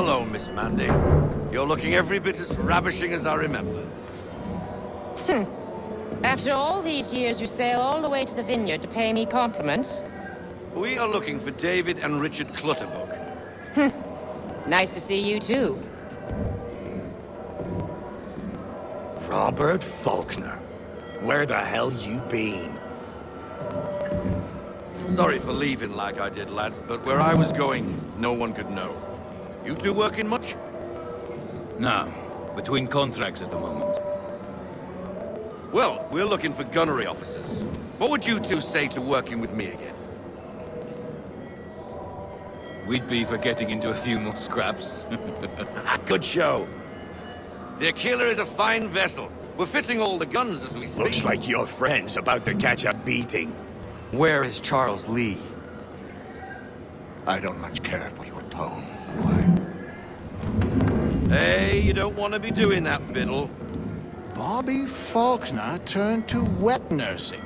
Hello, Miss Mandy. You're looking every bit as ravishing as I remember. After all these years, you sail all the way to the vineyard to pay me compliments? We are looking for David and Richard Clutterbuck. Nice to see you, too. Robert Faulkner. Where the hell you been? Sorry for leaving like I did, lads, but where I was going, no one could know. You two working much? No, between contracts at the moment. Well, we're looking for gunnery officers. What would you two say to working with me again? We'd be for getting into a few more scraps. Good show. The Aquila is a fine vessel. We're fitting all the guns as we speak. Looks like your friend's about to catch a beating. Where is Charles Lee? I don't much care for your tone. Hey, you don't want to be doing that, Biddle. Bobby Faulkner turned to wet nursing.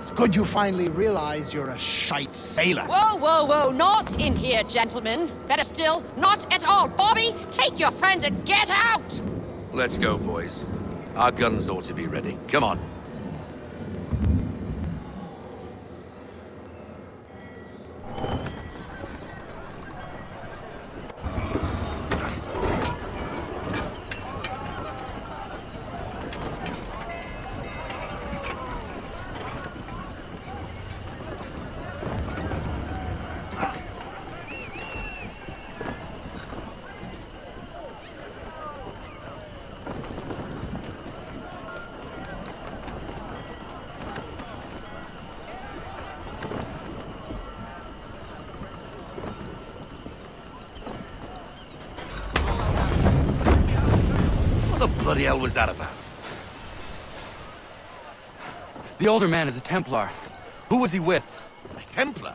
It's good you finally realize you're a shite sailor. Whoa, whoa, whoa, not in here, gentlemen. Better still, not at all. Bobby, take your friends and get out! Let's go, boys. Our guns ought to be ready. Come on. What the bloody hell was that about? The older man is a Templar. Who was he with? A Templar?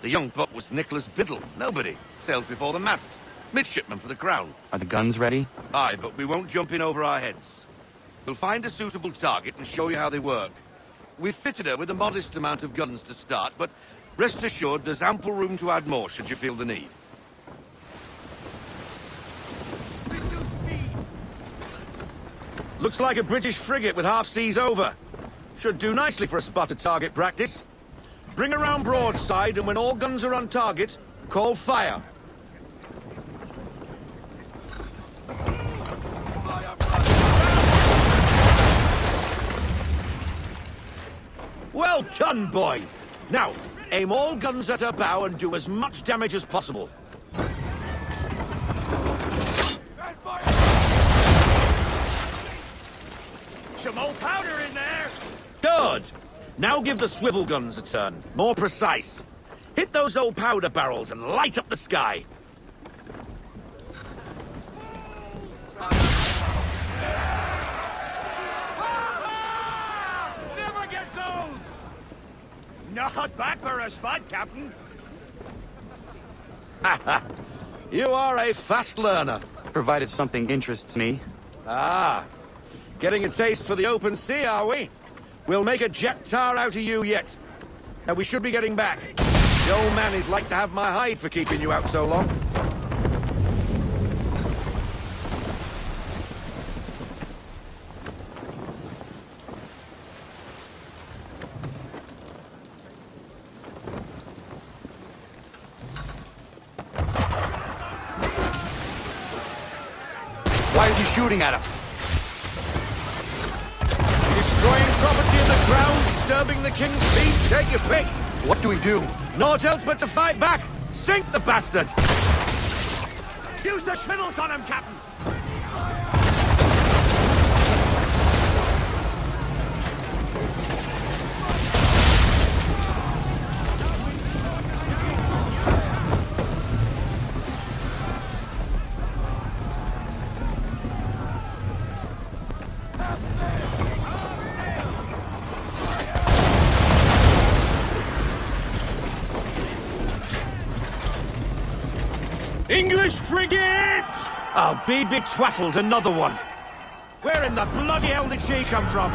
The young buck was Nicholas Biddle. Nobody. Sails before the mast. Midshipman for the Crown. Are the guns ready? Aye, but we won't jump in over our heads. We'll find a suitable target and show you how they work. We've fitted her with a modest amount of guns to start, but rest assured there's ample room to add more should you feel the need. Looks like a British frigate with half seas over. Should do nicely for a spotted target practice. Bring around broadside, and when all guns are on target, call fire. Well done, boy! Now, aim all guns at her bow and do as much damage as possible. Some old powder in there! Good! Now give the swivel guns a turn. More precise. Hit those old powder barrels and light up the sky. Never gets old! Not bad for a spot, Captain. You are a fast learner. Provided something interests me. Ah, getting a taste for the open sea, are we? We'll make a jet tar out of you yet. Now we should be getting back. The old man is like to have my hide for keeping you out so long. Why is he shooting at us? Destroying property in the ground, disturbing the king's peace, take your pick. What do we do? Naught else but to fight back. Sink the bastard! Use the swivels on him, Captain! English frigate! I'll be betwattled, another one. Where in the bloody hell did she come from?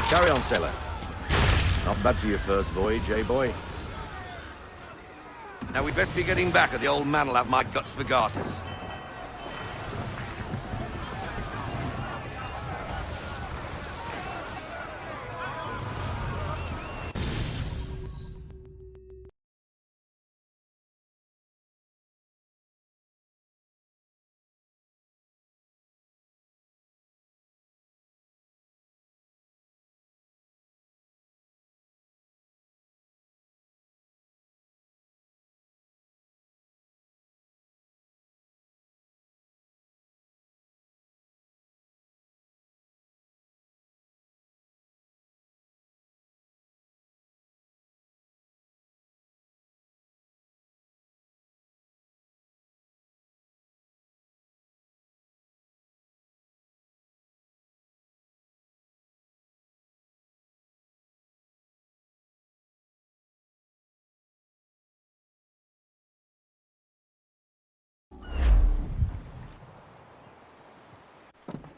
Carry on, sailor. Not bad for your first voyage, eh, boy? Now we'd best be getting back, or the old man'll have my guts for garters.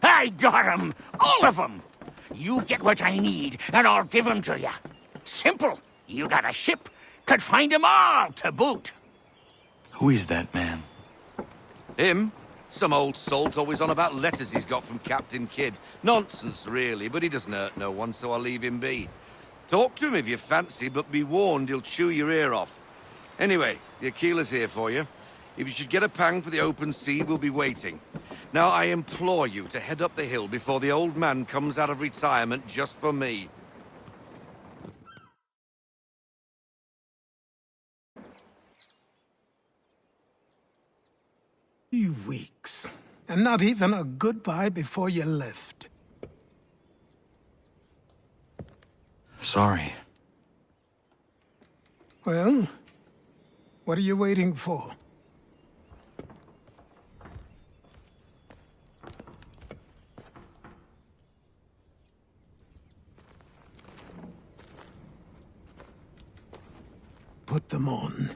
I got 'em! All of 'em! You get what I need, and I'll give 'em to you. Simple. You got a ship, could find 'em all to boot. Who is that man? Him? Some old salt always on about letters he's got from Captain Kidd. Nonsense, really, but he doesn't hurt no one, so I'll leave him be. Talk to him if you fancy, but be warned he'll chew your ear off. Anyway, the Aquila's here for you. If you should get a pang for the open sea, we'll be waiting. Now, I implore you to head up the hill before the old man comes out of retirement just for me. 3 weeks, and not even a goodbye before you left. Sorry. Well, what are you waiting for? Put them on.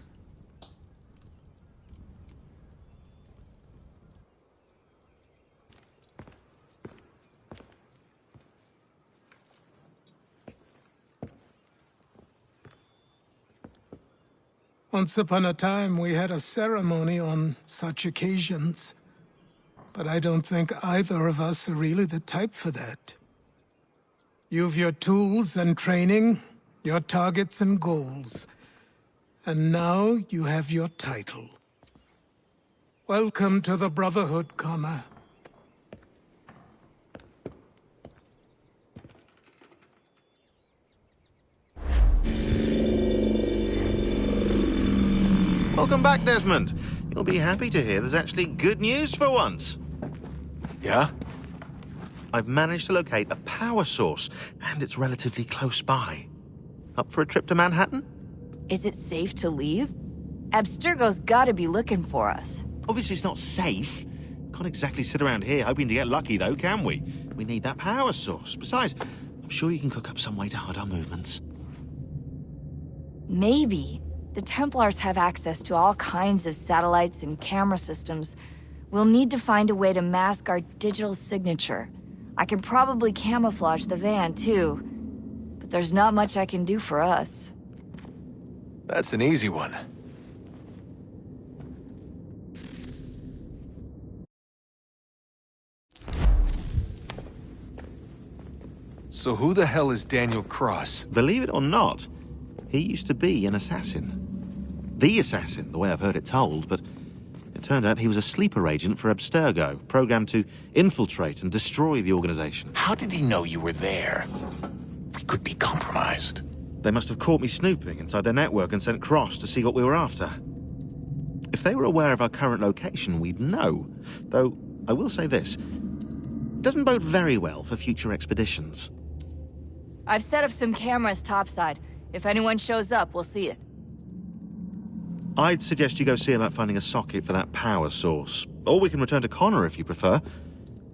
Once upon a time, we had a ceremony on such occasions. But I don't think either of us are really the type for that. You've your tools and training, your targets and goals. And now you have your title. Welcome to the Brotherhood, Connor. Welcome back, Desmond. You'll be happy to hear there's actually good news for once. Yeah? I've managed to locate a power source, and it's relatively close by. Up for a trip to Manhattan? Is it safe to leave? Abstergo's gotta be looking for us. Obviously it's not safe. Can't exactly sit around here hoping to get lucky, though, can we? We need that power source. Besides, I'm sure you can cook up some way to hide our movements. Maybe. The Templars have access to all kinds of satellites and camera systems. We'll need to find a way to mask our digital signature. I can probably camouflage the van, too. But there's not much I can do for us. That's an easy one. So who the hell is Daniel Cross? Believe it or not, he used to be an assassin. The assassin, the way I've heard it told, but it turned out he was a sleeper agent for Abstergo, programmed to infiltrate and destroy the organization. How did he know you were there? We could be compromised. They must have caught me snooping inside their network and sent Cross to see what we were after. If they were aware of our current location, we'd know. Though, I will say this, it doesn't bode very well for future expeditions. I've set up some cameras topside. If anyone shows up, we'll see it. I'd suggest you go see about finding a socket for that power source. Or we can return to Connor if you prefer.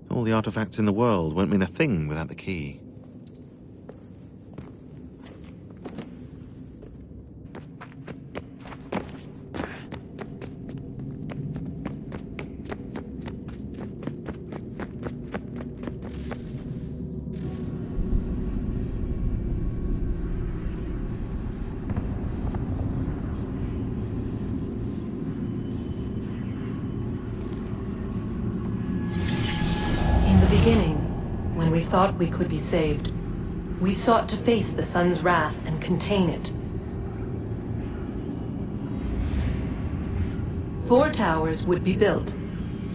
All the artifacts in the world won't mean a thing without the key. When we thought we could be saved, we sought to face the sun's wrath and contain it. 4 towers would be built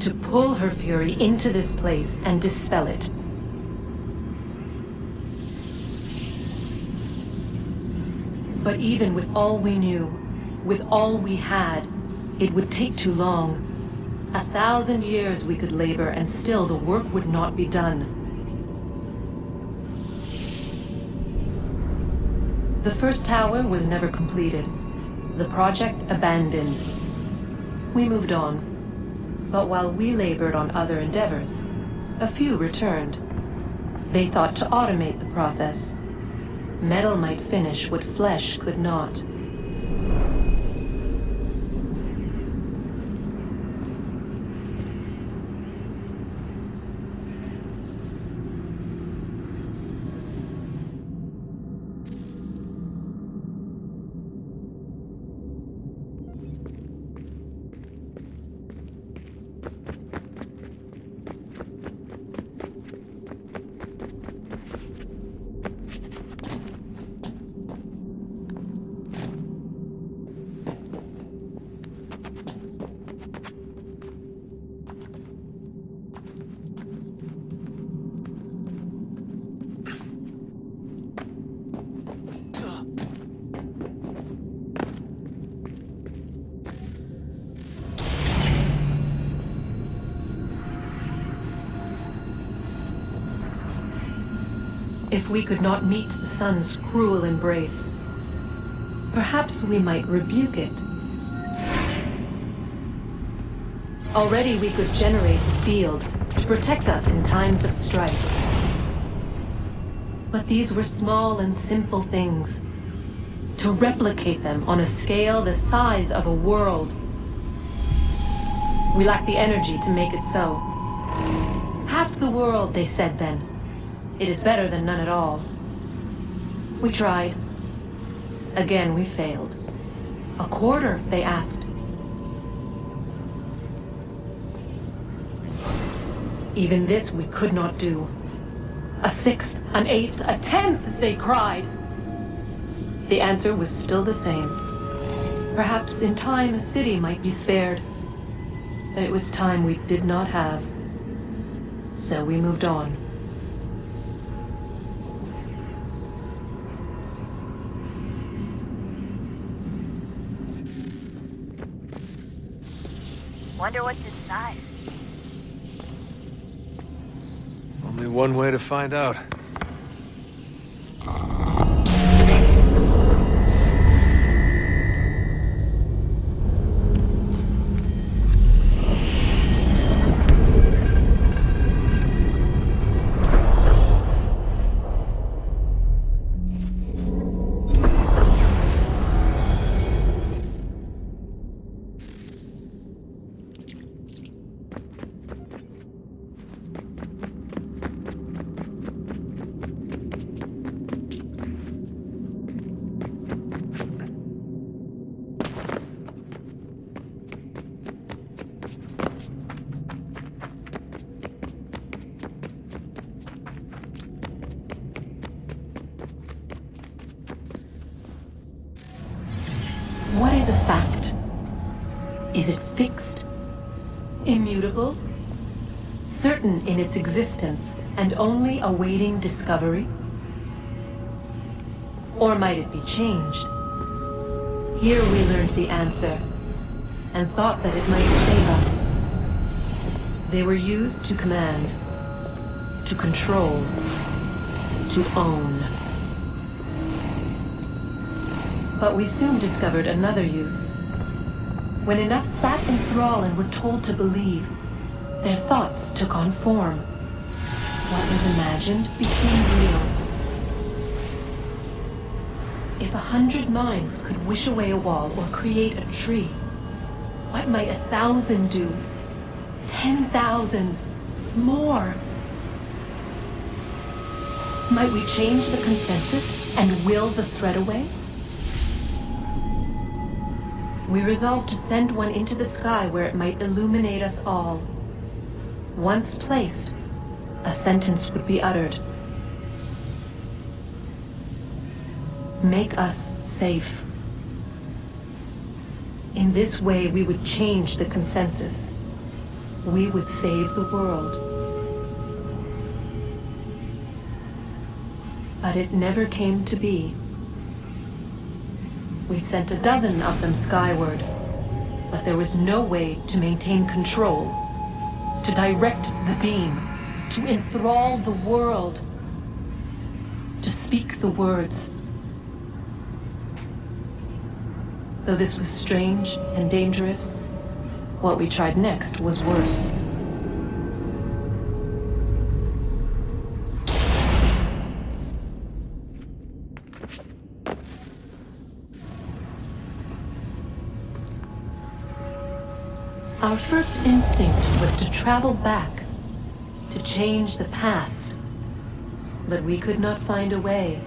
to pull her fury into this place and dispel it. But even with all we knew, with all we had, it would take too long. 1,000 years we could labor and still the work would not be done. The first tower was never completed. The project abandoned. We moved on. But while we labored on other endeavors, a few returned. They thought to automate the process. Metal might finish what flesh could not. If we could not meet the sun's cruel embrace, perhaps we might rebuke it. Already we could generate fields to protect us in times of strife. But these were small and simple things. To replicate them on a scale the size of a world, we lacked the energy to make it so. Half the world, they said then. It is better than none at all. We tried. Again, we failed. A quarter, they asked. Even this we could not do. A 1/6, an 1/8, a 1/10, they cried. The answer was still the same. Perhaps in time a city might be spared. But it was time we did not have. So we moved on. Wonder what's inside. Only one way to find out. always a fact? Is it fixed? Immutable? Certain in its existence and only awaiting discovery? Or might it be changed? Here we learned the answer, and thought that it might save us. They were used to command, to control, to own. But we soon discovered another use. When enough sat in thrall and were told to believe, their thoughts took on form. What was imagined became real. If 100 minds could wish away a wall or create a tree, what might 1,000 do? 10,000? More? Might we change the consensus and will the threat away? We resolved to send one into the sky where it might illuminate us all. Once placed, a sentence would be uttered. Make us safe. In this way, we would change the consensus. We would save the world. But it never came to be. We sent a dozen of them skyward, but there was no way to maintain control, to direct the beam, to enthrall the world, to speak the words. Though this was strange and dangerous, what we tried next was worse. Our first instinct was to travel back, to change the past. But we could not find a way.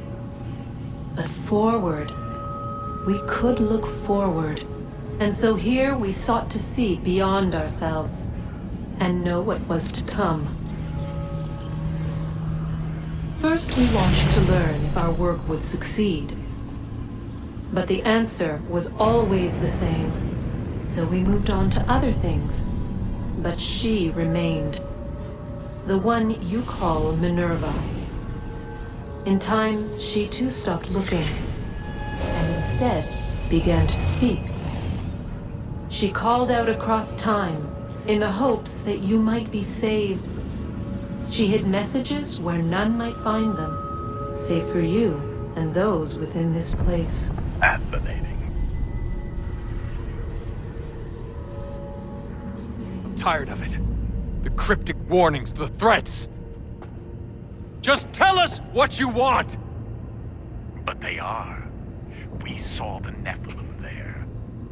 But forward, we could look forward. And so here we sought to see beyond ourselves and know what was to come. First, we wanted to learn if our work would succeed. But the answer was always the same. So we moved on to other things. But she remained. The one you call Minerva. In time, she too stopped looking, and instead began to speak. She called out across time, in the hopes that you might be saved. She hid messages where none might find them, save for you and those within this place. Fascinating. I'm tired of it. The cryptic warnings, the threats. Just tell us what you want! But they are. We saw the Nephilim there.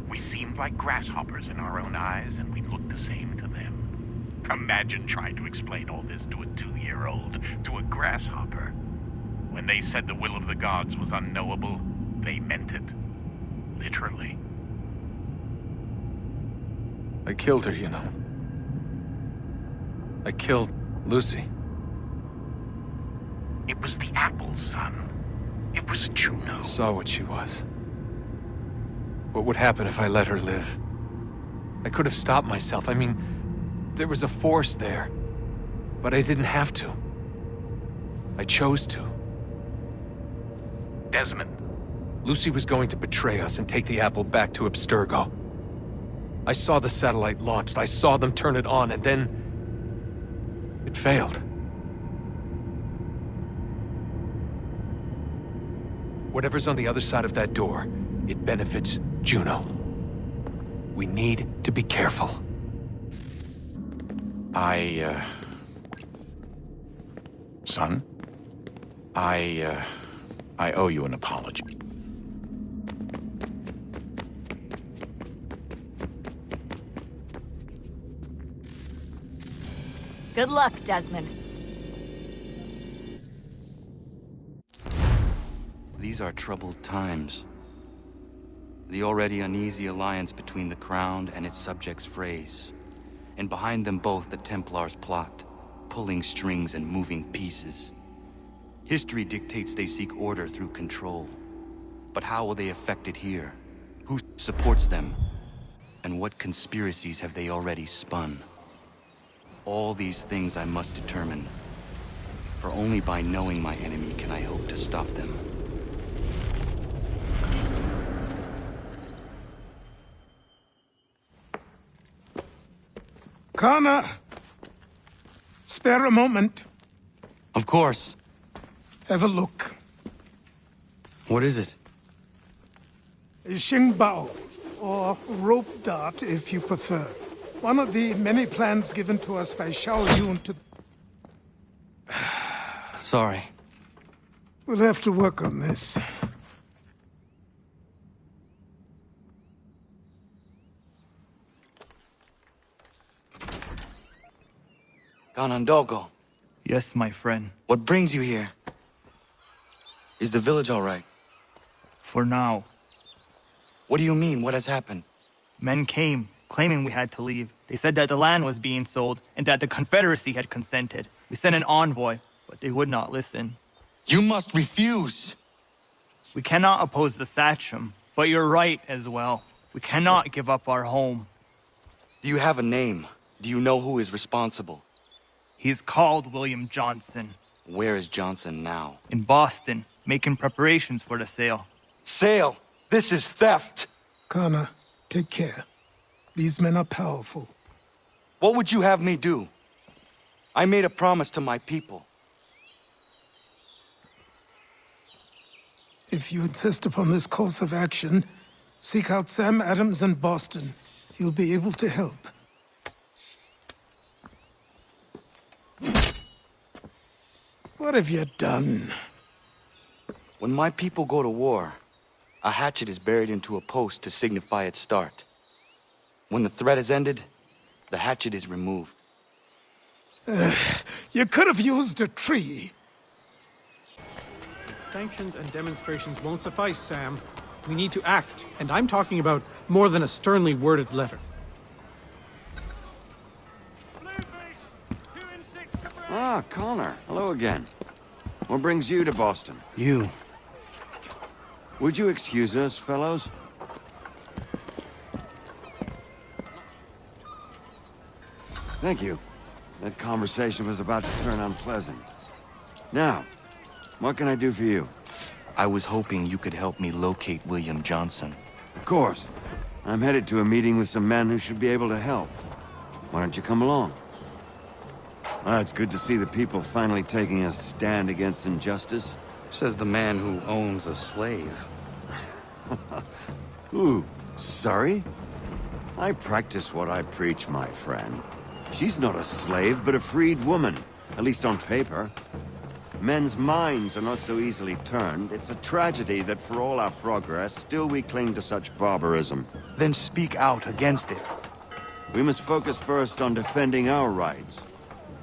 We seemed like grasshoppers in our own eyes, and we looked the same to them. Imagine trying to explain all this to a 2-year-old, to a grasshopper. When they said the will of the gods was unknowable, they meant it. Literally. I killed her, you know. I killed Lucy. It was the apple, son. It was Juno. I saw what she was. What would happen if I let her live? I could have stopped myself. I mean, there was a force there. But I didn't have to. I chose to. Desmond. Lucy was going to betray us and take the apple back to Abstergo. I saw the satellite launched. I saw them turn it on, and then it failed. Whatever's on the other side of that door, it benefits Juno. We need to be careful. Son? I owe you an apology. Good luck, Desmond. These are troubled times. The already uneasy alliance between the Crown and its subjects frays. And behind them both the Templars plot, pulling strings and moving pieces. History dictates they seek order through control. But how will they effect it here? Who supports them? And what conspiracies have they already spun? All these things I must determine. For only by knowing my enemy can I hope to stop them. Connor! Spare a moment. Of course. Have a look. What is it? A Xingbao, or rope dart if you prefer. One of the many plans given to us by Xiao Yun to... Sorry. We'll have to work on this. Ganondogo, Yes, my friend. what brings you here? Is the village all right? For now. What do you mean? What has happened? Men came, claiming we had to leave. They said that the land was being sold, and that the Confederacy had consented. We sent an envoy, but they would not listen. You must refuse! We cannot oppose the Sachem, but you're right as well. We cannot give up our home. Do you have a name? Do you know who is responsible? He's called William Johnson. Where is Johnson now? In Boston, making preparations for the sale. Sale! This is theft! Connor, take care. These men are powerful. What would you have me do? I made a promise to my people. If you insist upon this course of action, seek out Sam Adams in Boston. He'll be able to help. What have you done? When my people go to war, a hatchet is buried into a post to signify its start. When the threat is ended, the hatchet is removed. You could have used a tree. Sanctions and demonstrations won't suffice, Sam. We need to act, and I'm talking about more than a sternly worded letter. Ah, Connor. Hello again. What brings you to Boston? You. Would you excuse us, fellows? Thank you. That conversation was about to turn unpleasant. Now, what can I do for you? I was hoping you could help me locate William Johnson. Of course. I'm headed to a meeting with some men who should be able to help. Why don't you come along? It's good to see the people finally taking a stand against injustice. Says the man who owns a slave. Ooh, sorry? I practice what I preach, my friend. She's not a slave, but a freed woman, at least on paper. Men's minds are not so easily turned. It's a tragedy that for all our progress, still we cling to such barbarism. Then speak out against it. We must focus first on defending our rights.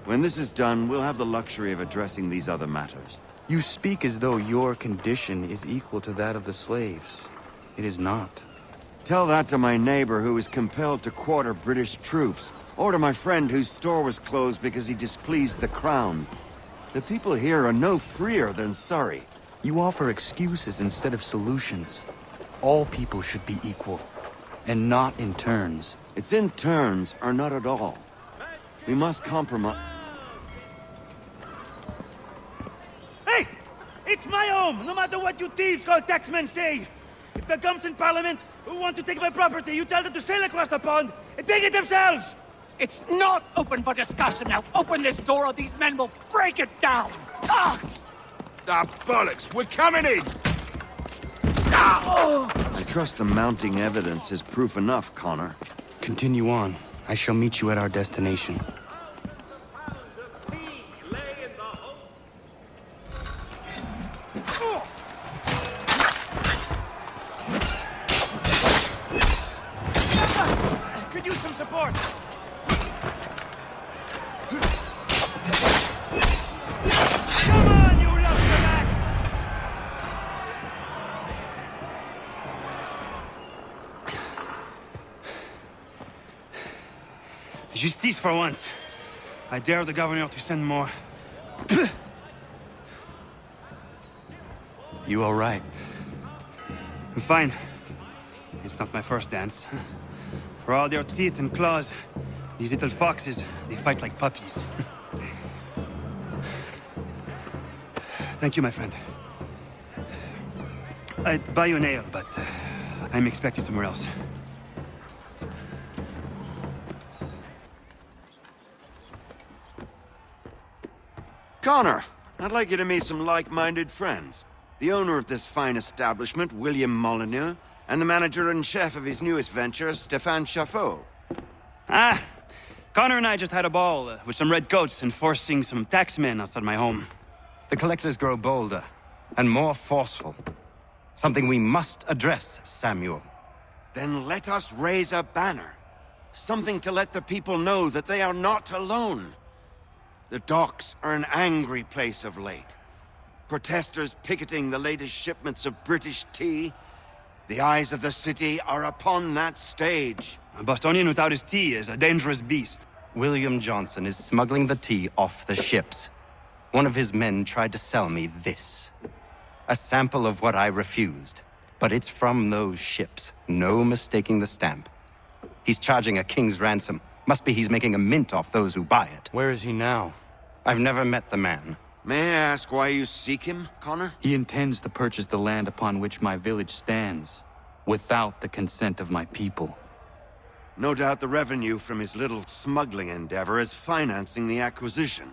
When this is done, we'll have the luxury of addressing these other matters. You speak as though your condition is equal to that of the slaves. It is not. Tell that to my neighbor who was compelled to quarter British troops, or to my friend whose store was closed because he displeased the crown. The people here are no freer than Surrey. You offer excuses instead of solutions. All people should be equal, and not in turns. It's in turns, or not at all. We must compromise. Hey! It's my home, no matter what you thieves called taxmen say! If the gums in Parliament who want to take my property, you tell them to sail across the pond and take it themselves! It's not open for discussion now. Open this door or these men will break it down. Ah! Ah, bollocks! We're coming in! Ah! I trust the mounting evidence is proof enough, Connor. Continue on. I shall meet you at our destination. Could use some support! Come on, you lustramax! Justice for once. I dare the governor to send more. You all right? I'm fine. It's not my first dance. For all their teeth and claws, these little foxes, they fight like puppies. Thank you, my friend. I'd buy you an ale, but I'm expected somewhere else. Connor, I'd like you to meet some like-minded friends. The owner of this fine establishment, William Molyneux, and the manager and chef of his newest venture, Stéphane Chaffeau. Ah, Connor and I just had a ball with some redcoats enforcing some taxmen outside my home. The collectors grow bolder and more forceful. Something we must address, Samuel. Then let us raise a banner. Something to let the people know that they are not alone. The docks are an angry place of late. Protesters picketing the latest shipments of British tea. The eyes of the city are upon that stage. A Bostonian without his tea is a dangerous beast. William Johnson is smuggling the tea off the ships. One of his men tried to sell me this. A sample of what I refused. But it's from those ships. No mistaking the stamp. He's charging a king's ransom. Must be he's making a mint off those who buy it. Where is he now? I've never met the man. May I ask why you seek him, Connor? He intends to purchase the land upon which my village stands, without the consent of my people. No doubt the revenue from his little smuggling endeavor is financing the acquisition.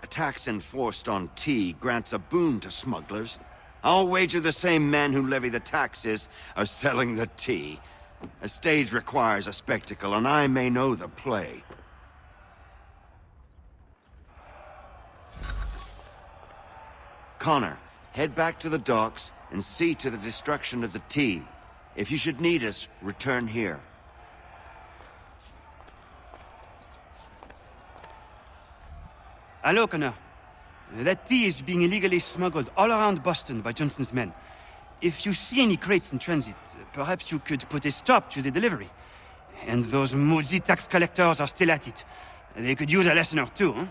A tax enforced on tea grants a boon to smugglers. I'll wager the same men who levy the taxes are selling the tea. A stage requires a spectacle, and I may know the play. Connor, head back to the docks and see to the destruction of the tea. If you should need us, return here. Hello, Connor. That tea is being illegally smuggled all around Boston by Johnson's men. If you see any crates in transit, perhaps you could put a stop to the delivery. And those moody tax collectors are still at it. They could use a lesson or two, huh?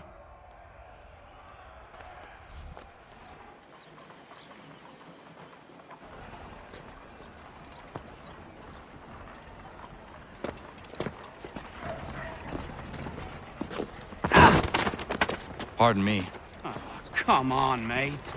Pardon me. Oh, come on, mate.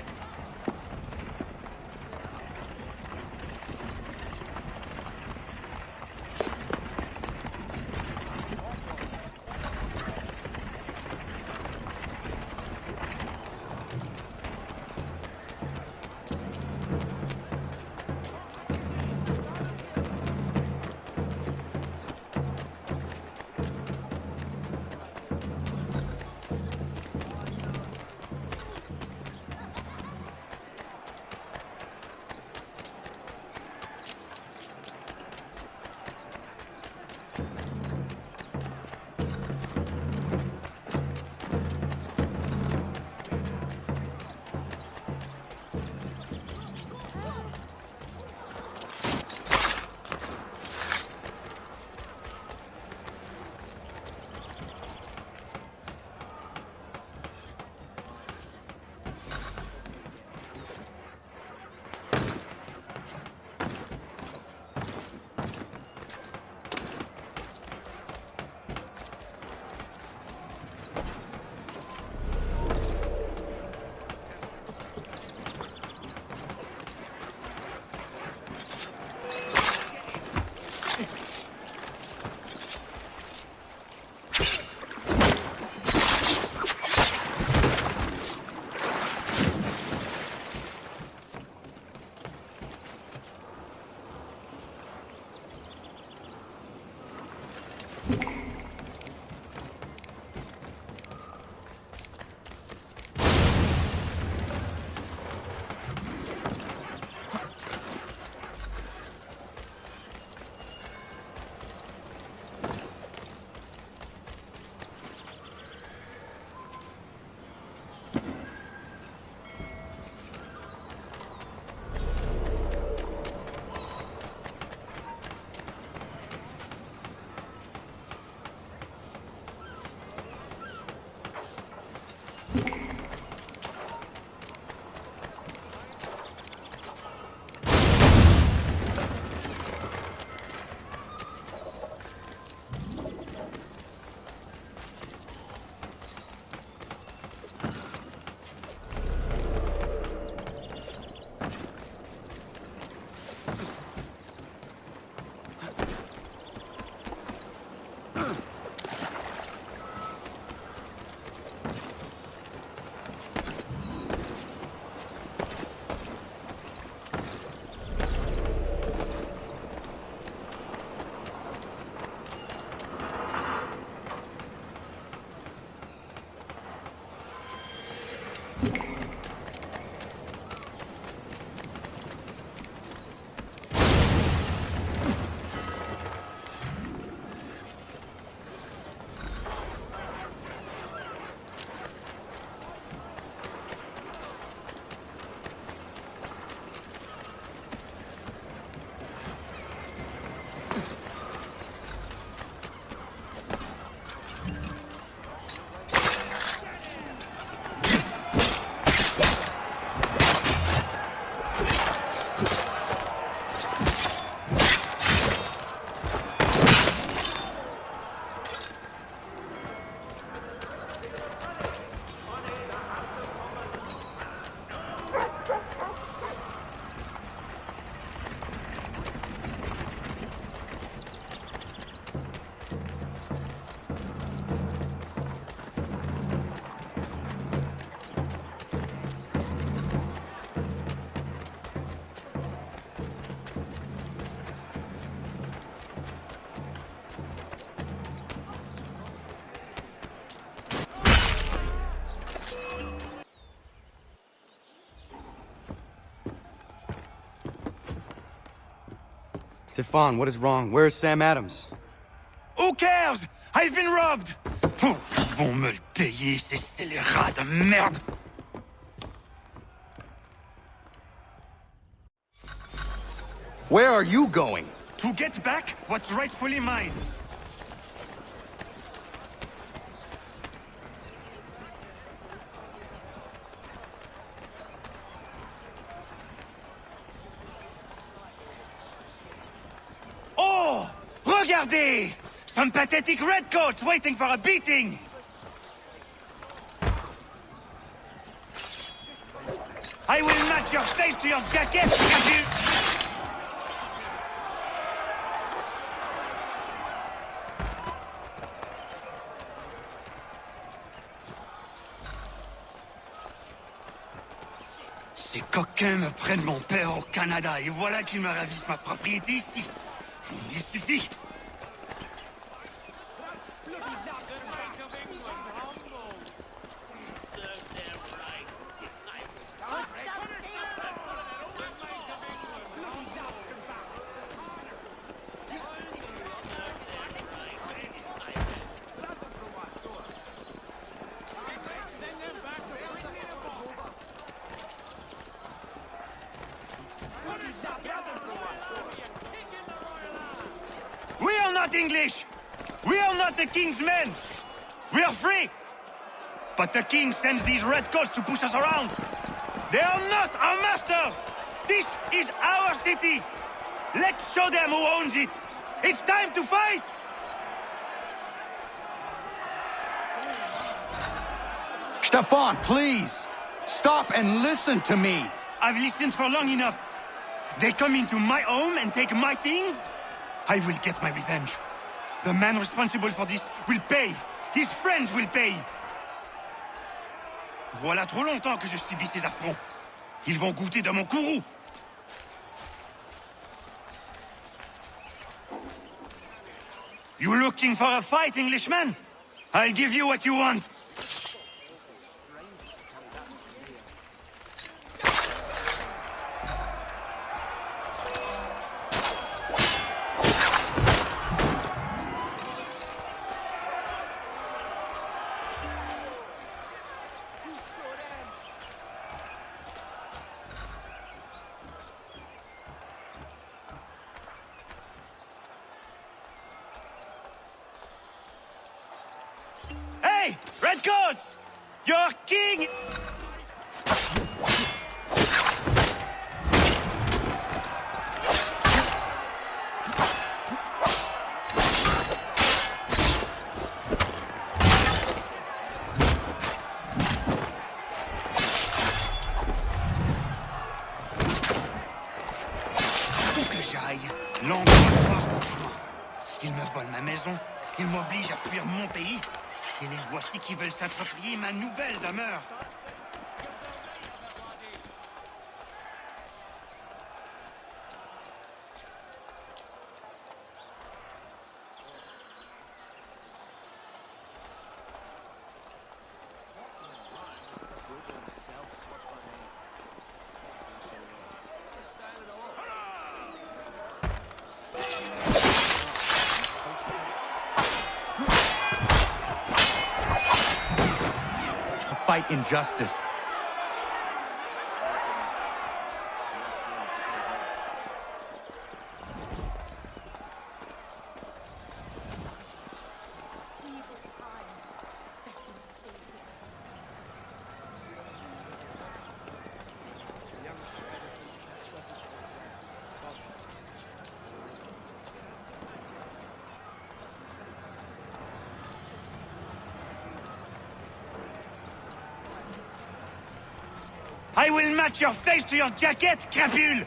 Stefan, what is wrong? Where's Sam Adams? Who cares? I've been robbed! Oh, ils vont me le payer, ces scélérats de merde! Where are you going? To get back what's rightfully mine. Oh! Regardez! Some pathetic redcoats waiting for a beating! I will match your face to your jacket, Captain! Ces coquins me prennent mon père au Canada, et voilà qu'ils me ravissent ma propriété ici. Il suffit. We are not English! We are not the king's men! We are free! But the king sends these redcoats to push us around! They are not our masters! This is our city! Let's show them who owns it! It's time to fight! Stefan, please! Stop and listen to me! I've listened for long enough. They come into my home and take my things? I will get my revenge. The man responsible for this will pay. His friends will pay. Voilà trop longtemps que je subis ces affronts. Ils vont goûter de mon courroux. You looking for a fight, Englishman? I'll give you what you want. Hey, redcoats! Your king! Où que j'aille, l'endroit croise mon chemin. Ils me volent ma maison, ils m'obligent à fuir mon pays. Et les voici qui veulent s'approprier ma nouvelle demeure. Fight injustice. I will match your face to your jacket, crapule!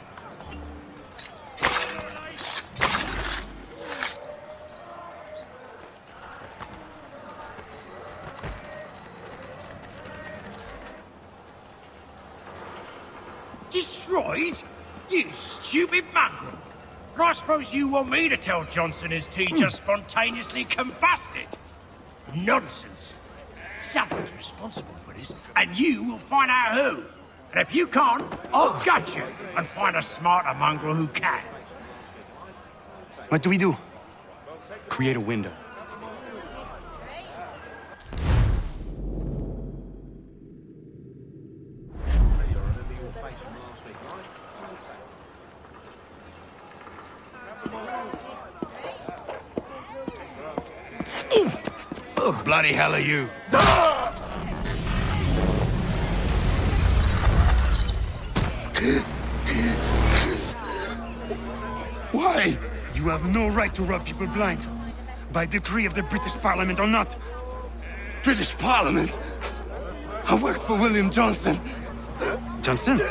Destroyed? You stupid mongrel! I suppose you want me to tell Johnson his tea just spontaneously combusted? Nonsense! Someone's responsible for this, and you will find out who. And if you can't, I'll gut you and find a smarter mongrel who can. What do we do? Create a window. Bloody hell are you? Why? You have no right to rob people blind. By decree of the British Parliament or not. British Parliament? I worked for William Johnson. Johnson?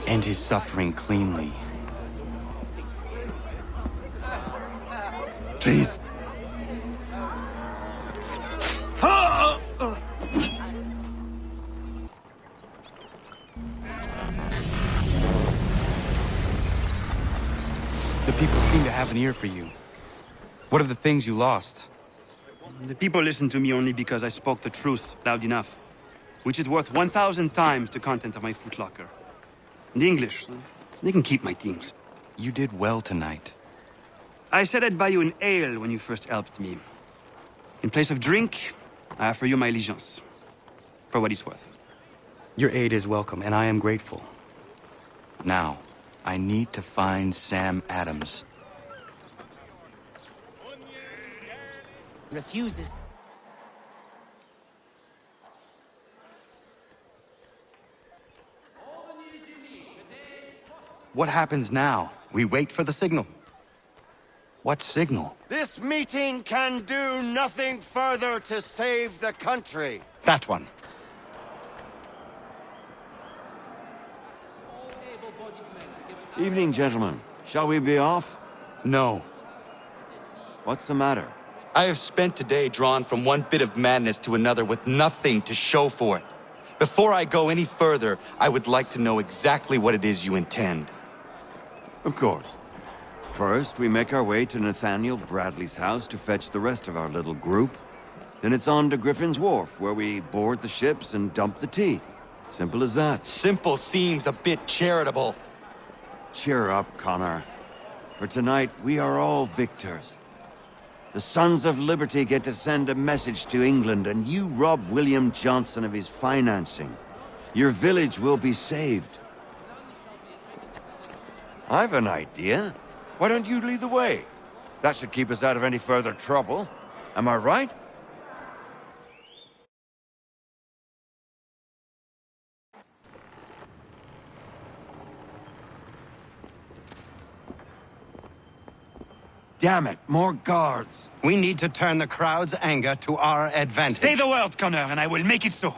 End his suffering cleanly. Please. The people seem to have an ear for you. What are the things you lost? The people listen to me only because I spoke the truth loud enough. Which is worth 1,000 times the content of my footlocker. The English, they can keep my things. You did well tonight. I said I'd buy you an ale when you first helped me. In place of drink, I offer you my allegiance. For what it's worth. Your aid is welcome, and I am grateful. Now, I need to find Sam Adams. Refuses. What happens now? We wait for the signal. What signal? This meeting can do nothing further to save the country. That one. Evening, gentlemen. Shall we be off? No. What's the matter? I have spent today drawn from one bit of madness to another with nothing to show for it. Before I go any further, I would like to know exactly what it is you intend. Of course. First, we make our way to Nathaniel Bradley's house to fetch the rest of our little group. Then it's on to Griffin's Wharf, where we board the ships and dump the tea. Simple as that. Simple seems a bit charitable. Cheer up, Connor. For tonight, we are all victors. The Sons of Liberty get to send a message to England, and you rob William Johnson of his financing. Your village will be saved. I've an idea. Why don't you lead the way? That should keep us out of any further trouble. Am I right? Damn it, more guards. We need to turn the crowd's anger to our advantage. Say the word, Connor, and I will make it so.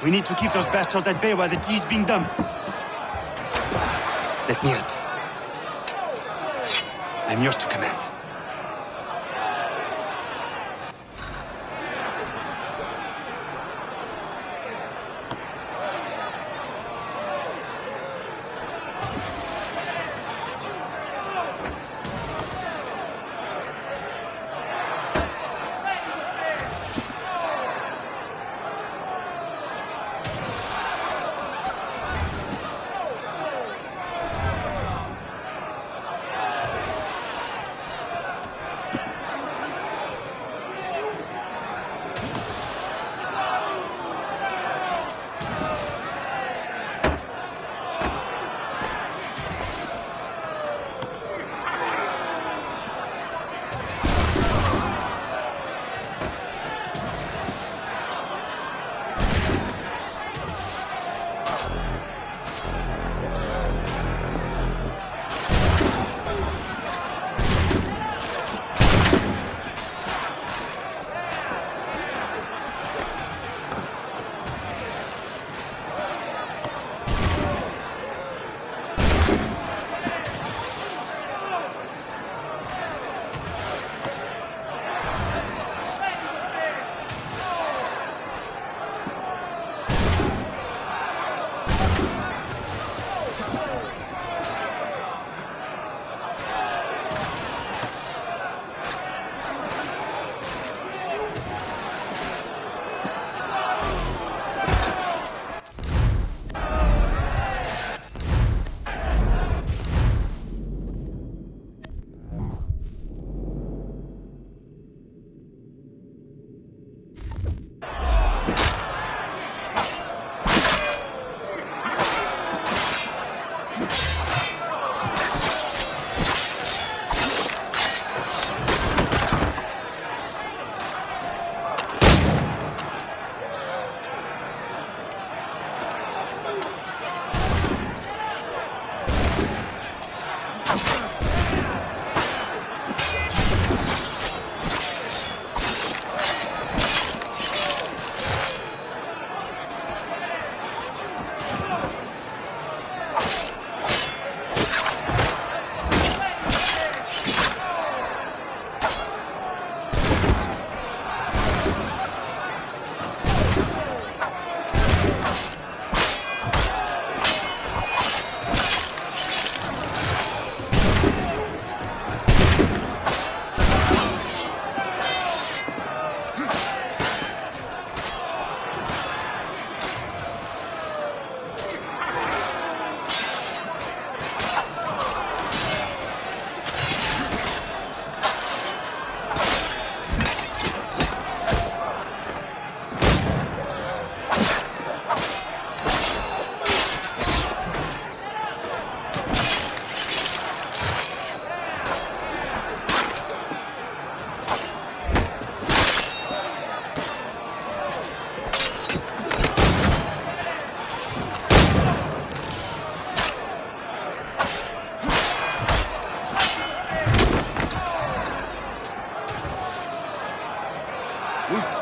We need to keep those bastards at bay while the tea is being dumped. Let me help. I'm yours to command.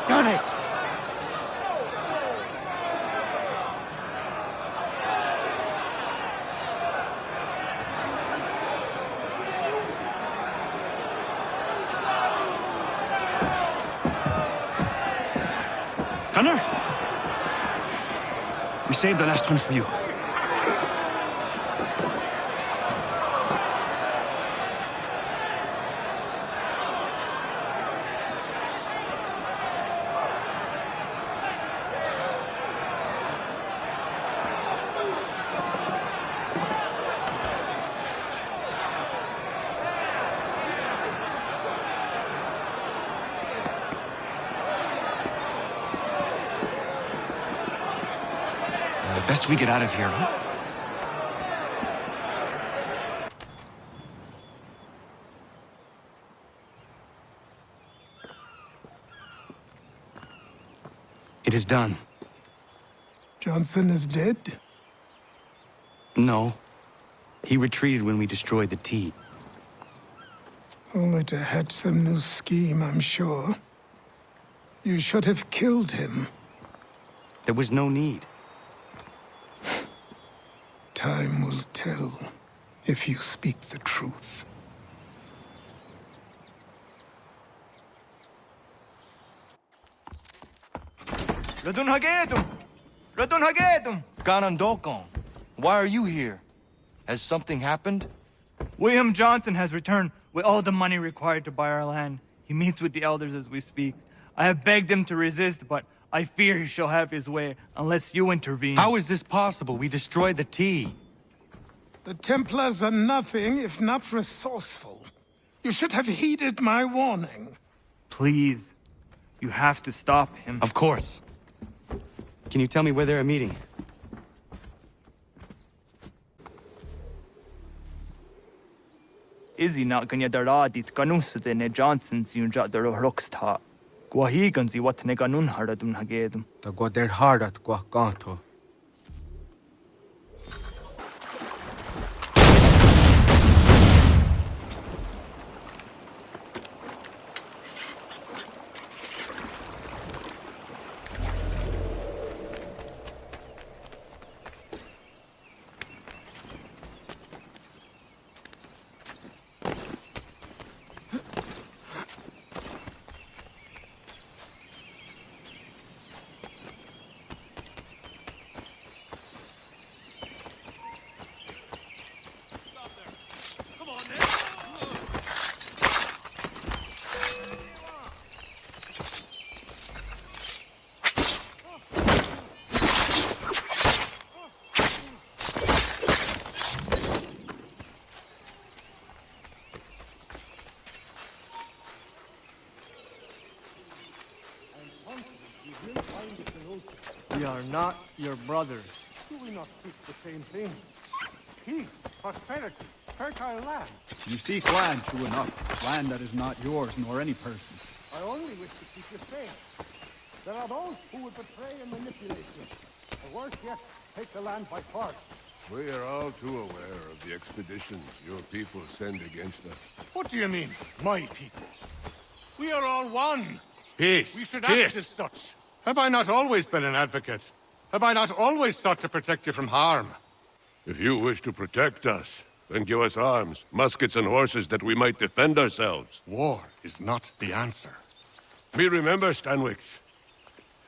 Done it! Connor? We saved the last one for you. Best we get out of here, huh? It is done. Johnson is dead? No. He retreated when we destroyed the tea. Only to hatch some new scheme, I'm sure. You should have killed him. There was no need. Time will tell if you speak the truth. Radun Hagedum! Radun Hagedum! Ganondokon, why are you here? Has something happened? William Johnson has returned with all the money required to buy our land. He meets with the elders as we speak. I have begged him to resist, but I fear he shall have his way unless you intervene. How is this possible? We destroyed the tea. The Templars are nothing if not resourceful. You should have heeded my warning. Please, you have to stop him. Of course. Can you tell me where they're meeting? Izzy not gonna daradit ganusute ne Johnson's yun jat der rocksta. Gwahigan zi wat ne ganun haradun hagedum. Da gwa der hardat gwa ganto. We are not your brothers. Do we not seek the same thing? Peace, prosperity, fertile land. You seek land, true enough. Land that is not yours, nor any person. I only wish to keep you safe. There are those who would betray and manipulate you. Or worse yet, take the land by force. We are all too aware of the expeditions your people send against us. What do you mean, my people? We are all one. Peace! We should act as such. Have I not always been an advocate? Have I not always sought to protect you from harm? If you wish to protect us, then give us arms, muskets and horses that we might defend ourselves. War is not the answer. We remember, Stanwix.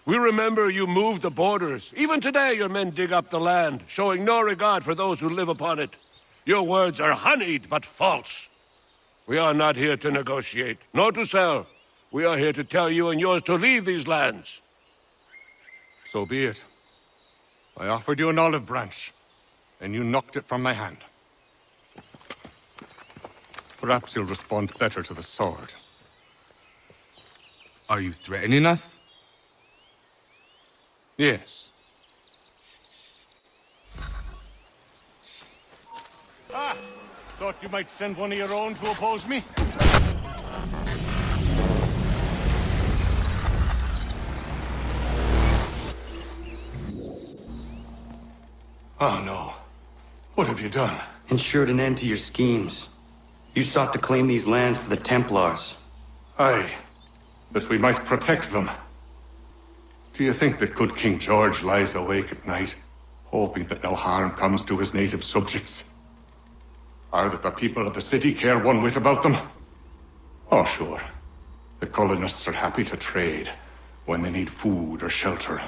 We remember you moved the borders. Even today your men dig up the land, showing no regard for those who live upon it. Your words are honeyed, but false. We are not here to negotiate, nor to sell. We are here to tell you and yours to leave these lands. So be it. I offered you an olive branch, and you knocked it from my hand. Perhaps you'll respond better to the sword. Are you threatening us? Yes. Ah! Thought you might send one of your own to oppose me? Oh no. What have you done? Ensured an end to your schemes. You sought to claim these lands for the Templars. Aye. That we might protect them. Do you think that good King George lies awake at night, hoping that no harm comes to his native subjects? Or that the people of the city care one whit about them? Oh, sure. The colonists are happy to trade when they need food or shelter,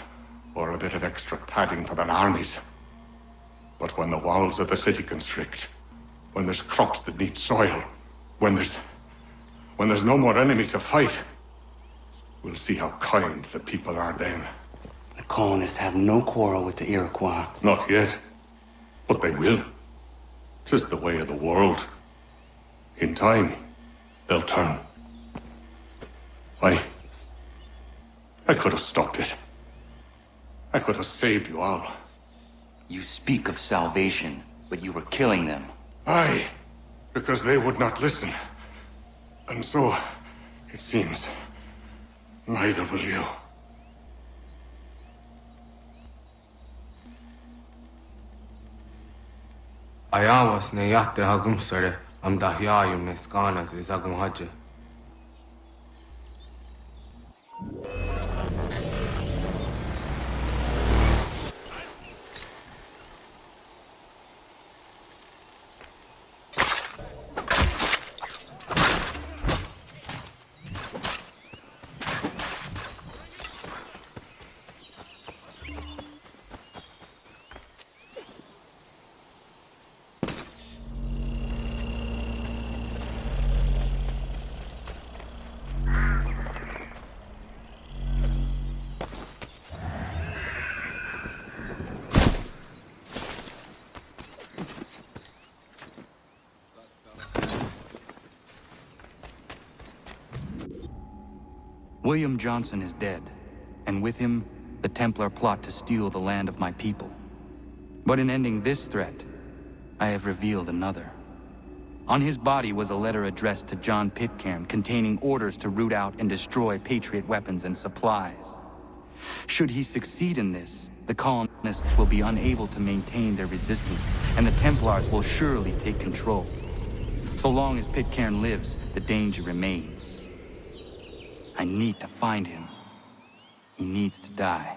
or a bit of extra padding for their armies. But when the walls of the city constrict, when there's crops that need soil, when there's no more enemy to fight, we'll see how kind the people are then. The colonists have no quarrel with the Iroquois. Not yet. But they will. 'Tis the way of the world. In time, they'll turn. I could have stopped it. I could have saved you all. You speak of salvation, but you were killing them. Aye, because they would not listen. And so, it seems, neither will you. Ayawas ne yatte hagum sare am dahyayum ne skanas is agum haje. William Johnson is dead, and with him, the Templar plot to steal the land of my people. But in ending this threat, I have revealed another. On his body was a letter addressed to John Pitcairn containing orders to root out and destroy Patriot weapons and supplies. Should he succeed in this, the colonists will be unable to maintain their resistance, and the Templars will surely take control. So long as Pitcairn lives, the danger remains. I need to find him. He needs to die.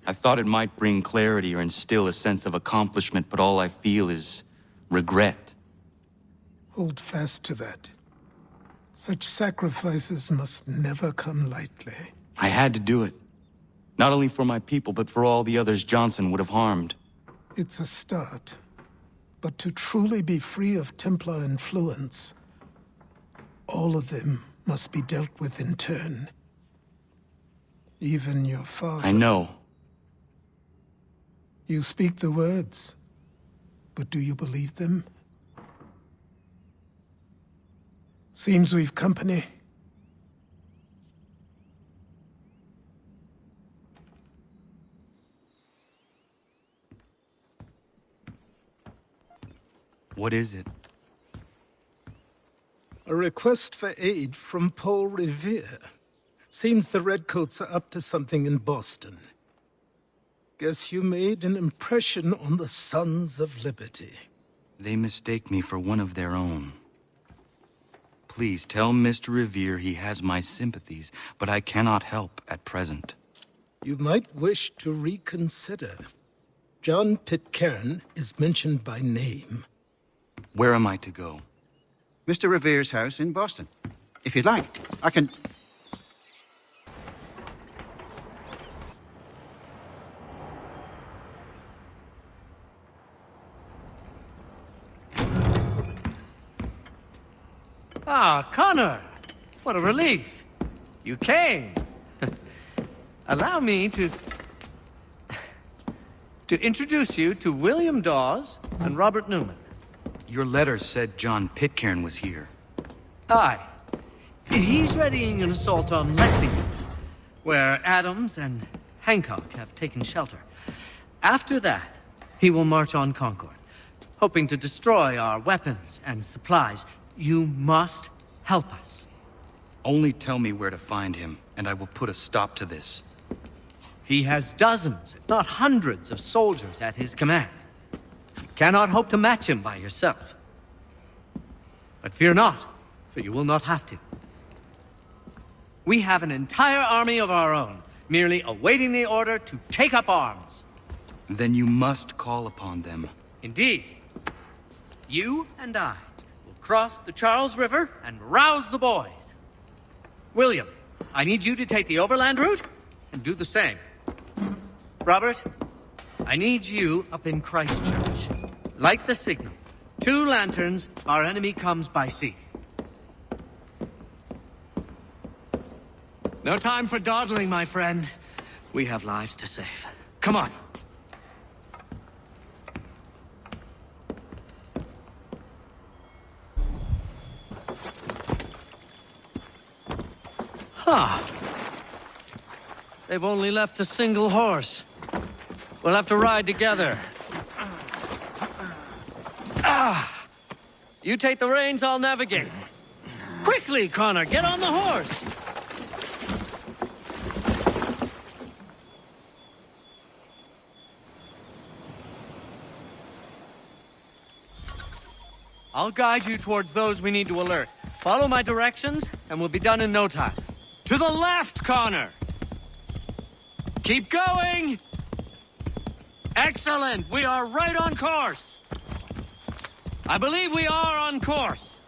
I thought it might bring clarity or instill a sense of accomplishment, but all I feel is regret. Hold fast to that. Such sacrifices must never come lightly. I had to do it. Not only for my people, but for all the others Johnson would have harmed. It's a start. But to truly be free of Templar influence, all of them must be dealt with in turn. Even your father. I know. You speak the words, but do you believe them? Seems we've company. What is it? A request for aid from Paul Revere. Seems the Redcoats are up to something in Boston. Guess you made an impression on the Sons of Liberty. They mistake me for one of their own. Please tell Mr. Revere he has my sympathies, but I cannot help at present. You might wish to reconsider. John Pitcairn is mentioned by name. Where am I to go? Mr. Revere's house in Boston. If you'd like, I can... Ah, Connor! What a relief! You came! Allow me to introduce you to William Dawes and Robert Newman. Your letter said John Pitcairn was here. Aye. He's readying an assault on Lexington, where Adams and Hancock have taken shelter. After that, he will march on Concord, hoping to destroy our weapons and supplies. You must help us. Only tell me where to find him, and I will put a stop to this. He has dozens, if not hundreds, of soldiers at his command. You cannot hope to match him by yourself. But fear not, for you will not have to. We have an entire army of our own, merely awaiting the order to take up arms. Then you must call upon them. Indeed. You and I will cross the Charles River and rouse the boys. William, I need you to take the overland route and do the same. Robert, I need you up in Christchurch. Light the signal. 2 lanterns, our enemy comes by sea. No time for dawdling, my friend. We have lives to save. Come on. Huh. They've only left a single horse. We'll have to ride together. You take the reins, I'll navigate. Quickly, Connor, get on the horse! I'll guide you towards those we need to alert. Follow my directions, and we'll be done in no time. To the left, Connor! Keep going! Excellent! We are right on course! I believe we are on course.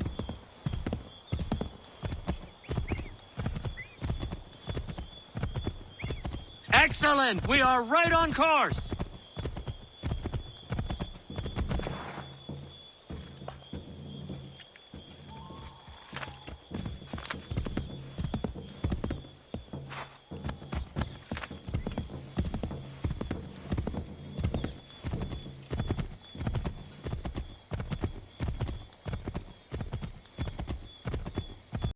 Excellent! We are right on course!